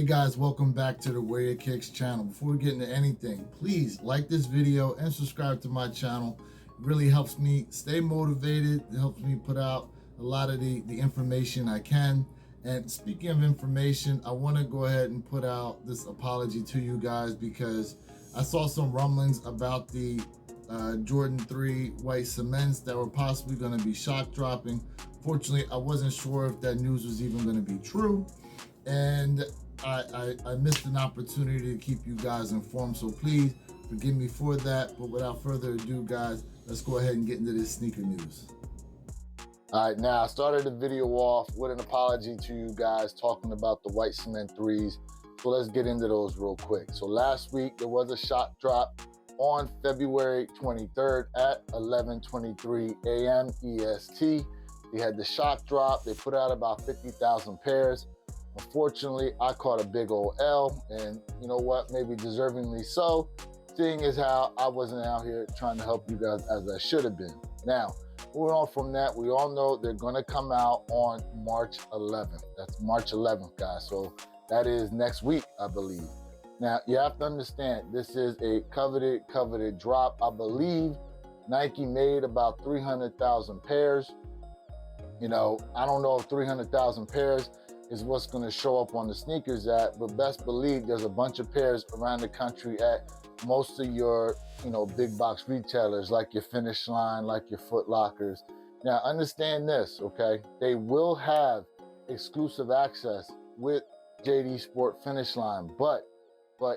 guys, welcome back to the WYK channel. Before we get into anything, please like this video and subscribe to my channel. It really helps me stay motivated. It helps me put out a lot of the information I can. And speaking of information, I want to go ahead and put out this apology to you guys because I saw some rumblings about the Jordan 3 white cements that were possibly going to be shock dropping. Fortunately, I wasn't sure if that news was even going to be true, and I missed an opportunity to keep you guys informed, so please forgive me for that. But without further ado, guys, let's go ahead and get into this sneaker news. All right, now I started the video off with an apology to you guys talking about the white cement 3s. So let's get into those real quick. So last week there was a shock drop on February 23rd at 11:23 a.m. EST. They had the shock drop. They put out about 50,000 pairs. Unfortunately, I caught a big old L, and you know what, maybe deservingly so, seeing as how I wasn't out here trying to help you guys as I should have been. Now, moving on from that, we all know they're gonna come out on March 11th. That's March 11th, guys, so that is next week, I believe. Now, you have to understand, this is a coveted drop. I believe Nike made about 300,000 pairs. You know, I don't know if 300,000 pairs is what's going to show up on the sneakers app, but best believe there's a bunch of pairs around the country at most of your, big box retailers, like your Finish Line, like your Footlockers. Now, understand this, okay? They will have exclusive access with JD Sport Finish Line, but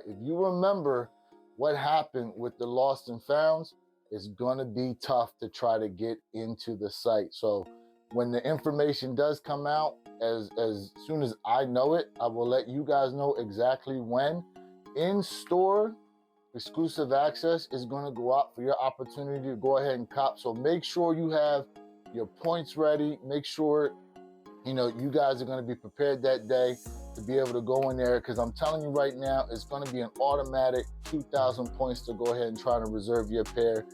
if you remember what happened with the lost and founds, it's going to be tough to try to get into the site. So when the information does come out, as soon as I know it, I will let you guys know exactly when. In-store exclusive access is going to go out for your opportunity to go ahead and cop. So make sure you have your points ready. Make sure, you guys are going to be prepared that day to be able to go in there, because I'm telling you right now, it's going to be an automatic 2,000 points to go ahead and try to reserve your pair.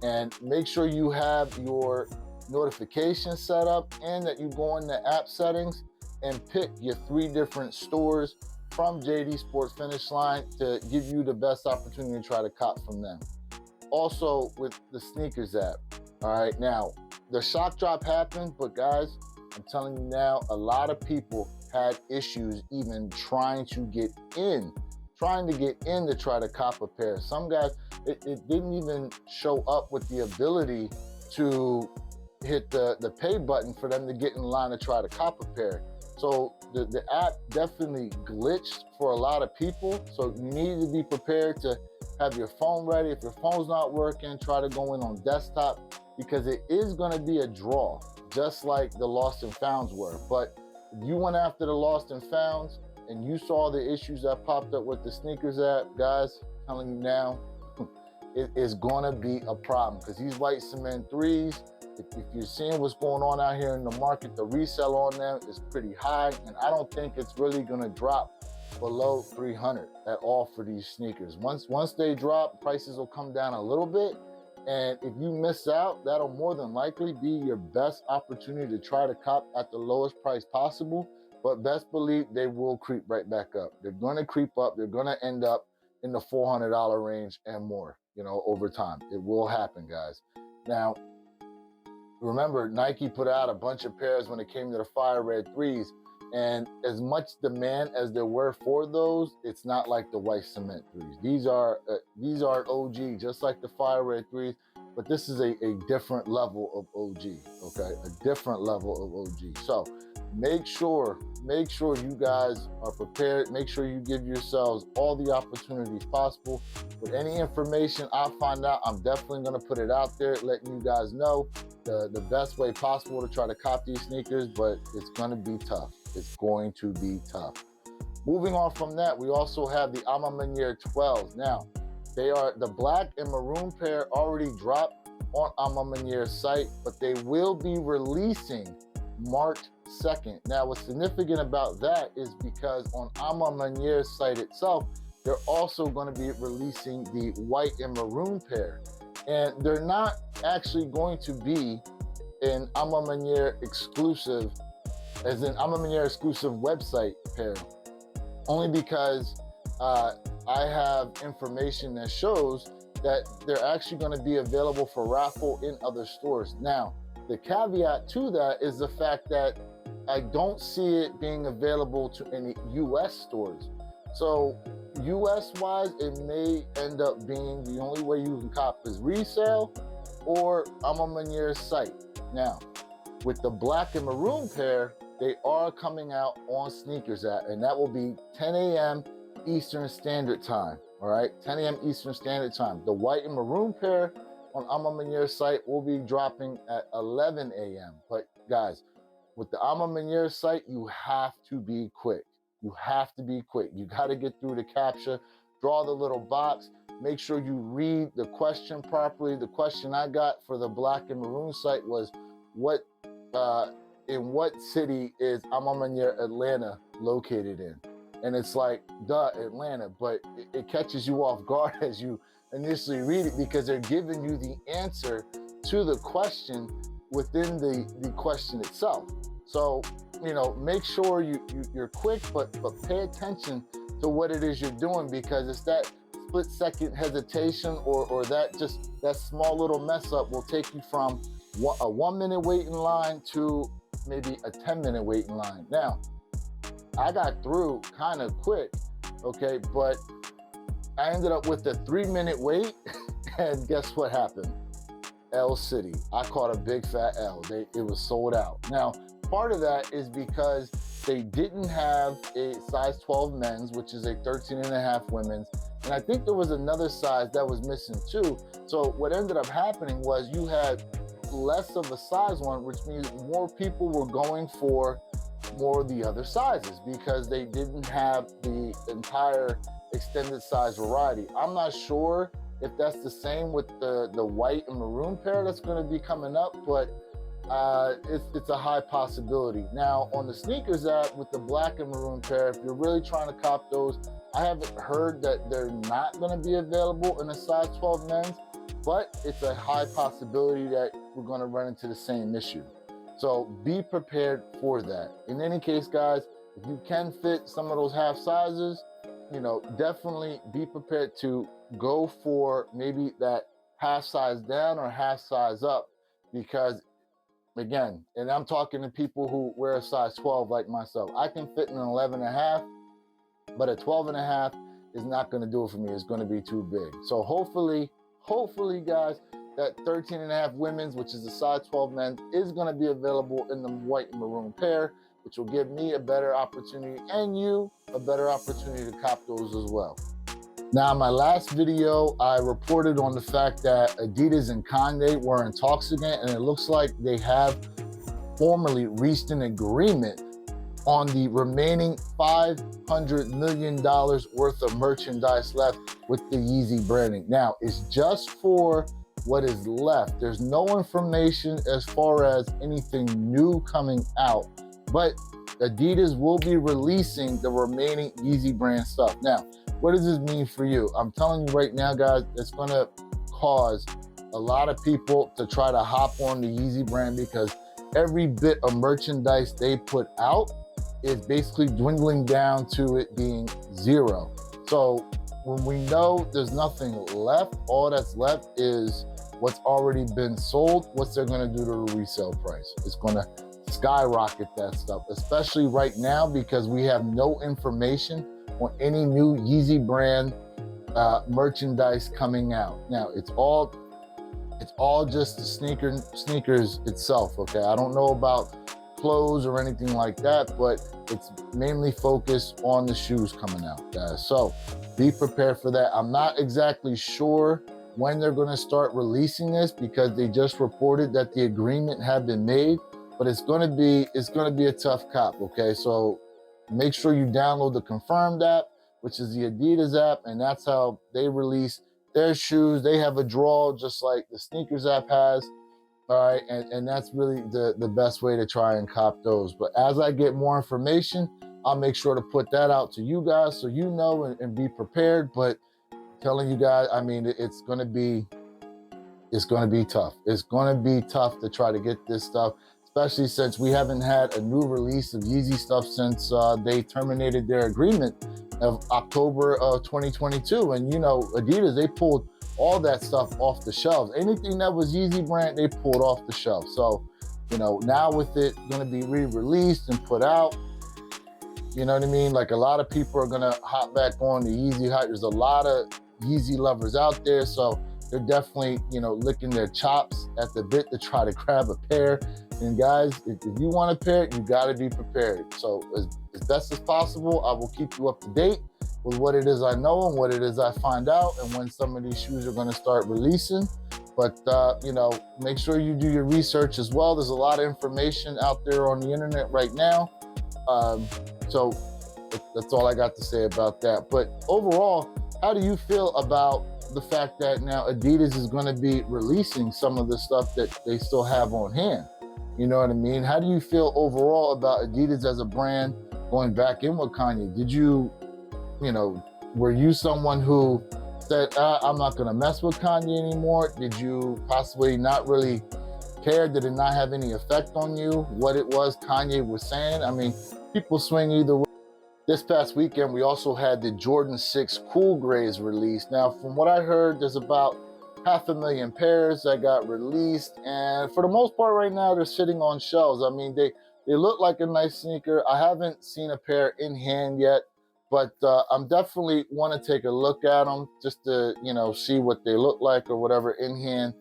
And make sure you have your notifications set up and that you go in the app settings and pick your 3 different stores from JD Sports Finish Line to give you the best opportunity to try to cop from them. Also with the sneakers app. All right, now the shock drop happened, but guys, I'm telling you now, a lot of people had issues even trying to get in to try to cop a pair. Some guys, it didn't even show up with the ability to hit the pay button for them to get in line to try to cop a pair. So the app definitely glitched for a lot of people. So you need to be prepared to have your phone ready. If your phone's not working, try to go in on desktop, because it is going to be a draw, just like the lost and founds were. But if you went after the lost and founds and you saw the issues that popped up with the sneakers app, guys, I'm telling you now, it is going to be a problem, because these white cement 3s, if you're seeing what's going on out here in the market, the resale on them is pretty high, and I don't think it's really going to drop below 300 at all for these sneakers. Once they drop, prices will come down a little bit, and if you miss out, that'll more than likely be your best opportunity to try to cop at the lowest price possible. But best believe they will creep right back up. They're going to creep up. They're going to end up in the $400 range and more, over time. It will happen, guys. Now, remember, Nike put out a bunch of pairs when it came to the fire red 3s, and as much demand as there were for those, it's not like the white cement 3s. These are OG, just like the fire red 3s, but this is a different level of OG, okay? A different level of OG. So make sure you guys are prepared. Make sure you give yourselves all the opportunities possible. With any information I find out, I'm definitely going to put it out there, letting you guys know the best way possible to try to cop these sneakers, but it's going to be tough. It's going to be tough. Moving on from that, we also have the A Ma Maniére 12s. Now, they are the black and maroon pair already dropped on A Ma Maniére's site, but they will be releasing March 2nd. Now, what's significant about that is because on A Ma Maniére's site itself, they're also going to be releasing the white and maroon pair. And they're not actually going to be an A Ma Maniére exclusive, as in A Ma Maniére exclusive website pair. only because I have information that shows that they're actually going to be available for raffle in other stores. Now, the caveat to that is the fact that I don't see it being available to any US stores. So US wise, it may end up being the only way you can cop is resale or Amamanier's site. Now, with the black and maroon pair, they are coming out on Sneakers app, and that will be 10 a.m. Eastern Standard Time. All right, 10 a.m. Eastern Standard Time. The white and maroon pair on Amamanier's site will be dropping at 11 a.m. But guys, with the Amamanier's site, you have to be quick. You have to be quick. You got to get through the captcha, draw the little box, make sure you read the question properly. The question I got for the black and maroon site was, in what city is Amamanier Atlanta located in? And it's like, duh, Atlanta, but it catches you off guard as you initially read it, because they're giving you the answer to the question within the question itself. So, make sure you're quick, but pay attention to what it is you're doing, because it's that split second hesitation or that small little mess up will take you from a 1 minute waiting line to maybe a 10-minute waiting line. Now, I got through kind of quick, okay, but I ended up with a 3-minute wait, and guess what happened? L City. I caught a big fat L. It was sold out. Now, part of that is because they didn't have a size 12 men's, which is a 13.5 women's, and I think there was another size that was missing too. So what ended up happening was you had less of a size one, which means more people were going for more of the other sizes because they didn't have the entire extended size variety. I'm not sure if that's the same with the white and maroon pair that's going to be coming up, but it's a high possibility. Now, on the Sneakers app with the black and maroon pair, if you're really trying to cop those, I haven't heard that they're not going to be available in a size 12 men's, but it's a high possibility that we're going to run into the same issue. So be prepared for that. In any case, guys, if you can fit some of those half sizes, definitely be prepared to go for maybe that half size down or half size up, because again, and I'm talking to people who wear a size 12 like myself, I can fit in an 11.5, but a 12.5 is not going to do it for me. It's going to be too big. So hopefully guys, that 13.5 women's, which is a size 12 men's, is going to be available in the white and maroon pair, which will give me a better opportunity and you a better opportunity to cop those as well. Now, in my last video, I reported on the fact that Adidas and Kanye were in talks again, and it looks like they have formally reached an agreement on the remaining $500 million worth of merchandise left with the Yeezy branding. Now, it's just for what is left. There's no information as far as anything new coming out, but Adidas will be releasing the remaining Yeezy brand stuff. Now, what does this mean for you? I'm telling you right now, guys, it's going to cause a lot of people to try to hop on the Yeezy brand, because every bit of merchandise they put out is basically dwindling down to it being zero. So when we know there's nothing left, all that's left is what's already been sold. What's they're going to do to the resale price? It's going to skyrocket that stuff, especially right now, because we have no information on any new Yeezy brand merchandise coming out. Now, it's all just the sneakers itself, okay? I don't know about clothes or anything like that, but it's mainly focused on the shoes coming out, guys. So be prepared for that. I'm not exactly sure when they're going to start releasing this, because they just reported that the agreement had been made, but it's going to be a tough cop, okay? So make sure you download the Confirmed app, which is the Adidas app, and that's how they release their shoes. They have a draw just like the Sneakers app has. All right, and that's really the best way to try and cop those. But as I get more information, I'll make sure to put that out to you guys so you know and be prepared. But I'm telling you guys, I mean, it's gonna be tough. It's gonna be tough to try to get this stuff, especially since we haven't had a new release of Yeezy stuff since they terminated their agreement of October of 2022. And you know, Adidas, they pulled all that stuff off the shelves. Anything that was Yeezy brand, they pulled off the shelf. So, you know, now with it gonna be re-released and put out, you know what I mean? Like, a lot of people are gonna hop back on the Yeezy hype. There's a lot of Yeezy lovers out there, so they're definitely, you know, licking their chops at the bit to try to grab a pair. And guys, if you want a pair, you gotta be prepared. So as best as possible, I will keep you up to date with what it is I know and what it is I find out and when some of these shoes are gonna start releasing. But, you know, make sure you do your research as well. There's a lot of information out there on the internet right now. So that's all I got to say about that. But overall, how do you feel about the fact that now Adidas is going to be releasing some of the stuff that they still have on hand? You know what I mean? How do you feel overall about Adidas as a brand going back in with Kanye? Did you know, were you someone who said, I'm not going to mess with Kanye anymore? Did you possibly not really care? Did it not have any effect on you, what it was Kanye was saying? I mean, people swing either way. This past weekend, we also had the Jordan 6 Cool Grays released. Now, from what I heard, there's about 500,000 pairs that got released. And for the most part right now, they're sitting on shelves. I mean, they look like a nice sneaker. I haven't seen a pair in hand yet, but I'm definitely want to take a look at them just to, you know, see what they look like or whatever in hand.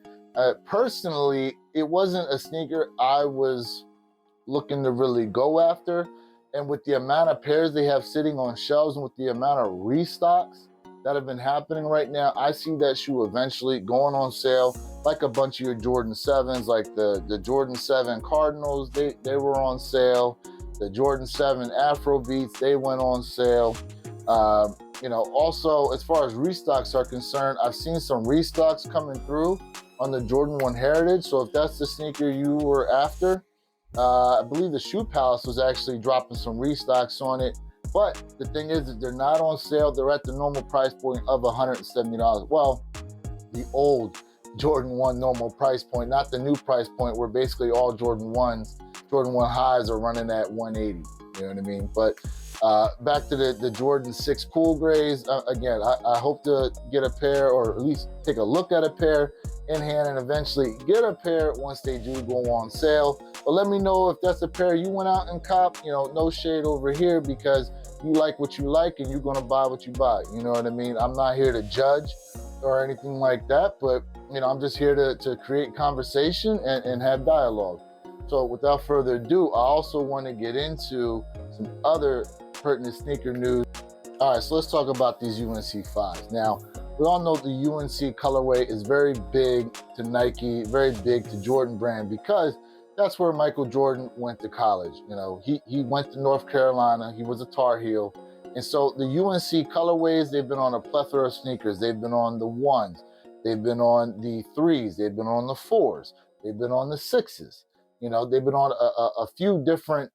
Personally, it wasn't a sneaker I was looking to really go after. And with the amount of pairs they have sitting on shelves and with the amount of restocks that have been happening right now, I see that shoe eventually going on sale, like a bunch of your Jordan 7s, like the Jordan 7 Cardinals, they were on sale. The Jordan 7 Afro Beats, they went on sale. You know, also, as far as restocks are concerned, I've seen some restocks coming through on the Jordan 1 Heritage. So if that's the sneaker you were after, I believe the Shoe Palace was actually dropping some restocks on it. But the thing is that they're not on sale. They're at the normal price point of $170. Well, the old Jordan 1 normal price point, not the new price point where basically all Jordan 1s, Jordan 1 highs are running at $180. You know what I mean? But back to the Jordan 6 Cool Grays. Again, I hope to get a pair, or at least take a look at a pair in hand and eventually get a pair once they do go on sale. But let me know if that's a pair you went out and cop. You know, no shade over here, because you like what you like and you're going to buy what you buy. You know what I mean? I'm not here to judge or anything like that, but, you know, I'm just here to create conversation and have dialogue. So without further ado, I also want to get into some other pertinent sneaker news. All right, so let's talk about these UNC 5s. Now, we all know the UNC colorway is very big to Nike, very big to Jordan brand, because that's where Michael Jordan went to college. You know, he went to North Carolina. He was a Tar Heel. And so the UNC colorways, they've been on a plethora of sneakers. They've been on the 1s. They've been on the 3s. They've been on the 4s. They've been on the 6s. You know, they've been on a few different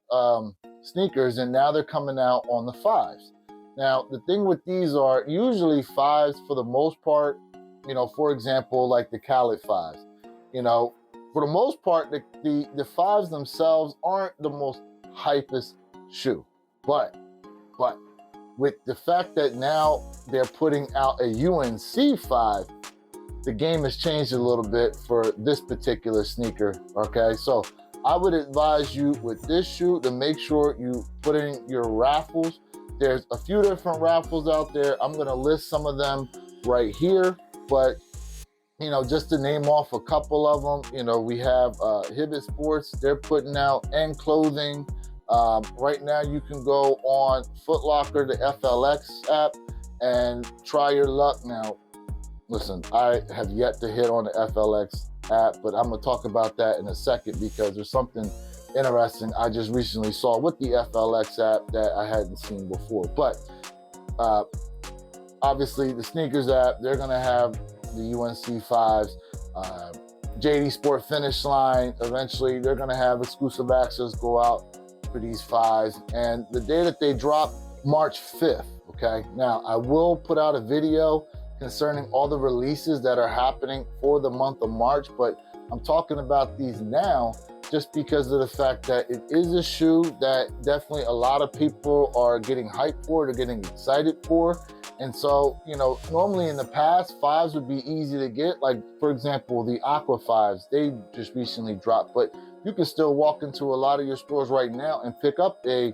sneakers, and now they're coming out on the 5s. Now, the thing with these are usually 5s for the most part, you know, for example, like the Khaled 5s. You know, for the most part, the 5s themselves aren't the most hypest shoe. But with the fact that now they're putting out a UNC 5, the game has changed a little bit for this particular sneaker, okay? So I would advise you with this shoe to make sure you put in your raffles. There's a few different raffles out there. I'm gonna list some of them right here, but you know, just to name off a couple of them, you know, we have Hibbett Sports. They're putting out End Clothing. Right now you can go on Footlocker, the FLX app, and try your luck. Now, listen, I have yet to hit on the FLX app, but I'm gonna talk about that in a second, because there's something interesting I just recently saw with the FLX app that I hadn't seen before. But obviously the sneakers app, they're gonna have the UNC 5s. JD Sport Finish Line, eventually they're gonna have exclusive access go out for these 5s. And the day that they drop, March 5th, okay? Now, I will put out a video concerning all the releases that are happening for the month of March, but I'm talking about these now just because of the fact that it is a shoe that definitely a lot of people are getting hyped for, they're getting excited for. And so, normally in the past, 5s would be easy to get. Like, for example, the Aqua 5s, they just recently dropped, but you can still walk into a lot of your stores right now and pick up a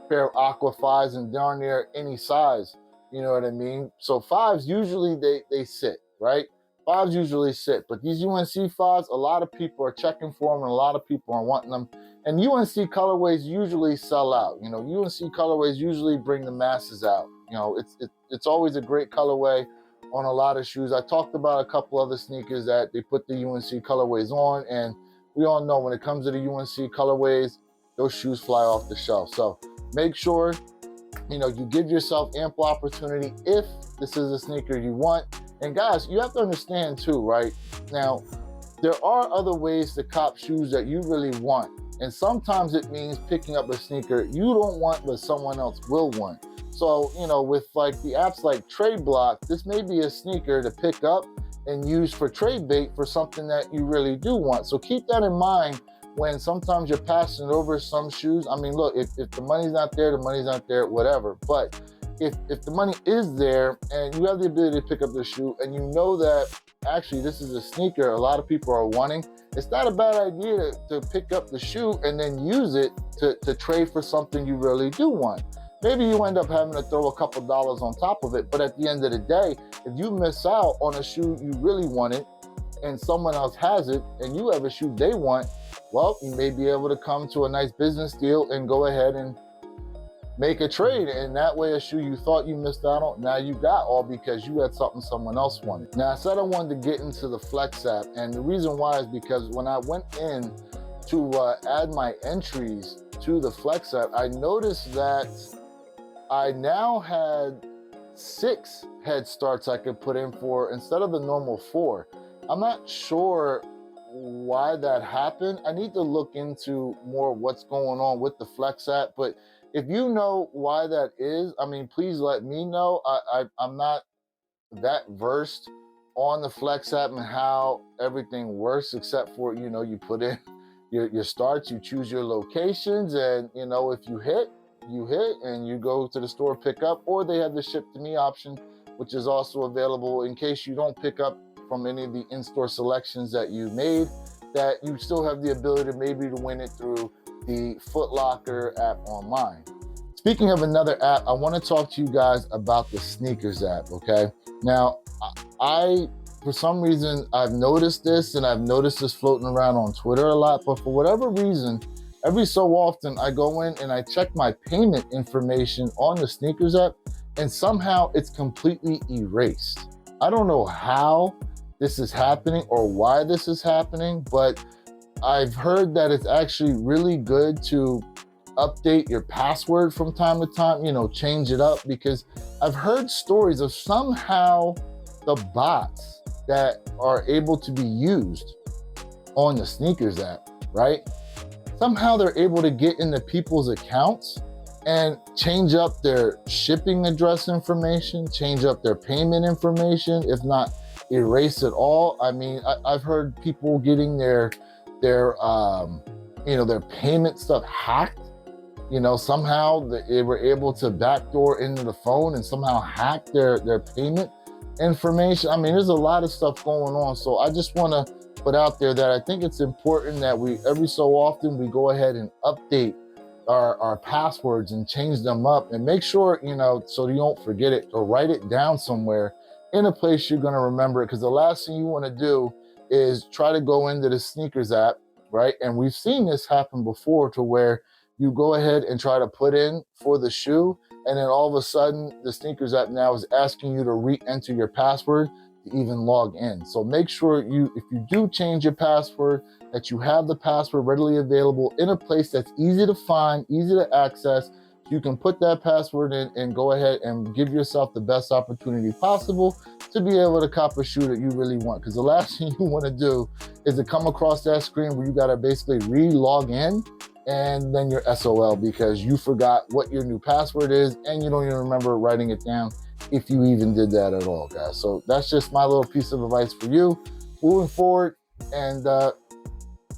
pair of Aqua 5s and darn near any size, you know what I mean? So 5s, usually they sit, right? 5s usually sit, but these UNC 5s, a lot of people are checking for them and a lot of people are wanting them. And UNC colorways usually sell out. UNC colorways usually bring the masses out. It's always a great colorway on a lot of shoes. I talked about a couple other sneakers that they put the UNC colorways on, and we all know when it comes to the UNC colorways, those shoes fly off the shelf. So make sure, you give yourself ample opportunity if this is a sneaker you want. And guys, you have to understand too, right? Now, there are other ways to cop shoes that you really want. And sometimes it means picking up a sneaker you don't want, but someone else will want. So, with like the apps like Trade Block, this may be a sneaker to pick up and use for trade bait for something that you really do want. So keep that in mind when sometimes you're passing over some shoes. I mean, look, if the money's not there, the money's not there, whatever. But if the money is there and you have the ability to pick up the shoe and you know that actually this is a sneaker a lot of people are wanting, it's not a bad idea to pick up the shoe and then use it to trade for something you really do want. Maybe you end up having to throw a couple dollars on top of it, but at the end of the day, if you miss out on a shoe you really wanted and someone else has it and you have a shoe they want, well, you may be able to come to a nice business deal and go ahead and make a trade. And that way, a shoe you thought you missed out on, now you got, all because you had something someone else wanted. Now, I said I wanted to get into the Flex app, and the reason why is because when I went in to add my entries to the Flex app, I noticed that I now had 6 head starts I could put in for instead of the normal 4. I'm not sure why that happened. I need to look into more what's going on with the Flex app, but if you know why that is, I mean, please let me know. I'm not that versed on the Flex app and how everything works, except for, you put in your starts, you choose your locations, and, if you hit, and you go to the store, pick up, or they have the ship to me option, which is also available in case you don't pick up from any of the in-store selections that you made, that you still have the ability maybe to win it through the Footlocker app online. Speaking of another app, I want to talk to you guys about the Sneakers app, okay? Now, I for some reason, I've noticed this, and I've noticed this floating around on Twitter a lot, but for whatever reason, every so often I go in and I check my payment information on the Sneakers app, and somehow it's completely erased. I don't know how this is happening or why this is happening, but I've heard that it's actually really good to update your password from time to time, change it up, because I've heard stories of somehow the bots that are able to be used on the Sneakers app, right? Somehow they're able to get into people's accounts and change up their shipping address information, change up their payment information, if not erase it all. I mean, I've heard people getting their payment stuff hacked. Somehow they were able to backdoor into the phone and somehow hack their payment information. I mean, there's a lot of stuff going on. So I just want to put out there that I think it's important that we, every so often, we go ahead and update our passwords and change them up, and make sure, so you don't forget it, or write it down somewhere in a place you're going to remember it. Because the last thing you want to do is try to go into the Sneakers app, right? And we've seen this happen before, to where you go ahead and try to put in for the shoe, and then all of a sudden the Sneakers app now is asking you to re-enter your password to even log in. So make sure if you do change your password, that you have the password readily available in a place that's easy to find, easy to access. You can put that password in and go ahead and give yourself the best opportunity possible to be able to cop a shoe that you really want. Because the last thing you want to do is to come across that screen where you got to basically re-log in, and then you're SOL because you forgot what your new password is and you don't even remember writing it down, if you even did that at all, guys. So that's just my little piece of advice for you moving forward. And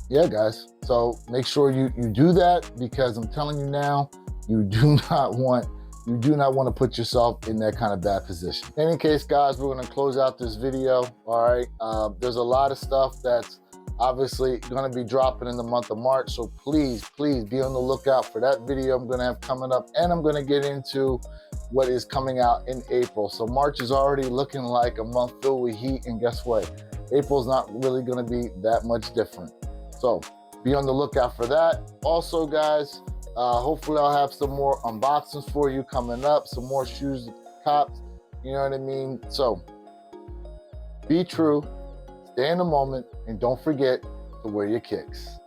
yeah, guys. So make sure you do that, because I'm telling you now, you do not want to put yourself in that kind of bad position. In any case, guys, we're going to close out this video. All right. There's a lot of stuff that's obviously going to be dropping in the month of March. So please be on the lookout for that video I'm going to have coming up. And I'm going to get into what is coming out in April. So March is already looking like a month filled with heat. And guess what? April's not really going to be that much different. So be on the lookout for that. Also, guys, hopefully I'll have some more unboxings for you coming up, some more shoes cops, you know what I mean? So be true, stay in the moment, and don't forget to wear your kicks.